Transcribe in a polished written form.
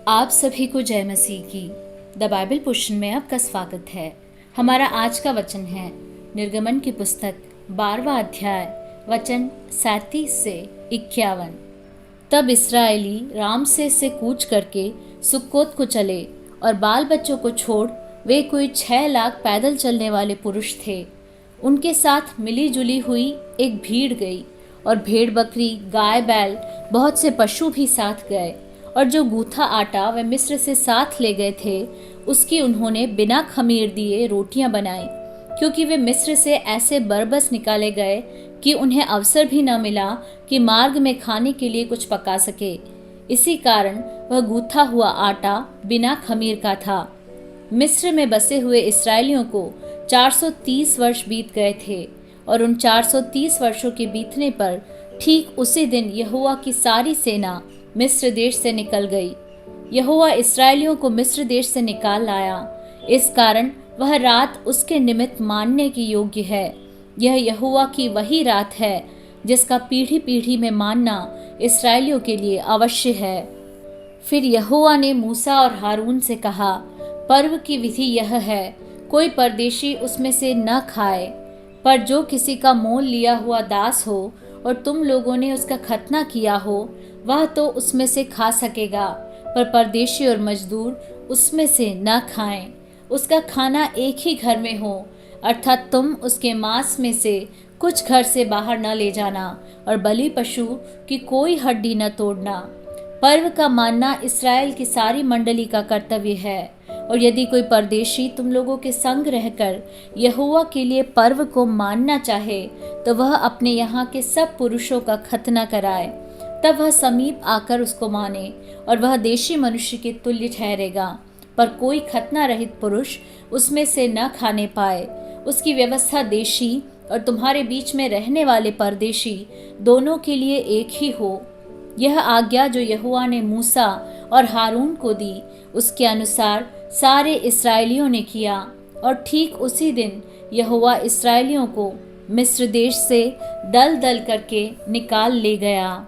आप सभी को जय मसीह की। द बाइबल पोर्शन में आपका स्वागत है। हमारा आज का वचन है निर्गमन की पुस्तक 12वां अध्याय वचन 37 से 51। तब इस्राएली रामसेस से कूच करके सुक्कोत को चले और बाल बच्चों को छोड़ वे कोई 6 लाख पैदल चलने वाले पुरुष थे। उनके साथ मिली जुली हुई एक भीड़ गई और भेड़ बकरी गाय बैल बहुत से पशु भी साथ गए। और जो गूथा आटा वे मिस्र से साथ ले गए थे उसकी उन्होंने बिना खमीर दिए रोटियां बनाई, क्योंकि वे मिस्र से ऐसे बरबस निकाले गए कि उन्हें अवसर भी न मिला कि मार्ग में खाने के लिए कुछ पका सके। इसी कारण वह गूथा हुआ आटा बिना खमीर का था। मिस्र में बसे हुए इस्राएलियों को 430 वर्ष बीत गए थे और उन 430 वर्षों के बीतने पर ठीक उसी दिन यहोवा की सारी सेना मिस्र देश से निकल गई। यहोवा इस्राएलियों को मिस्र देश से निकाल लाया, इस कारण वह रात उसके निमित्त मानने की योग्य है। यह यहोवा की वही रात है जिसका पीढ़ी पीढ़ी में मानना इस्राएलियों के लिए अवश्य है। फिर यहोवा ने मूसा और हारून से कहा, पर्व की विधि यह है, कोई परदेशी उसमें से न खाए, पर जो किसी का मोल लिया हुआ दास हो और तुम लोगों ने उसका खतना किया हो वह तो उसमें से खा सकेगा, पर परदेशी और मजदूर उसमें से न खाएं। उसका खाना एक ही घर में हो, अर्थात तुम उसके मांस में से कुछ घर से बाहर न ले जाना और बलि पशु की कोई हड्डी न तोड़ना। पर्व का मानना इस्राएल की सारी मंडली का कर्तव्य है। और यदि कोई परदेशी तुम लोगों के संग रहकर यहोवा के लिए पर्व को मानना चाहे तो वह अपने यहाँ के सब पुरुषों का खतना कराए, तब वह समीप आकर उसको माने और वह देशी मनुष्य के तुल्य ठहरेगा। पर कोई खतना रहित पुरुष उसमें से न खाने पाए। उसकी व्यवस्था देशी और तुम्हारे बीच में रहने वाले परदेशी दोनों के लिए एक ही हो। यह आज्ञा जो यहोवा ने मूसा और हारून को दी उसके अनुसार सारे इस्राएलियों ने किया। और ठीक उसी दिन यहोवा इस्राएलियों को मिस्र देश से दल दल करके निकाल ले गया।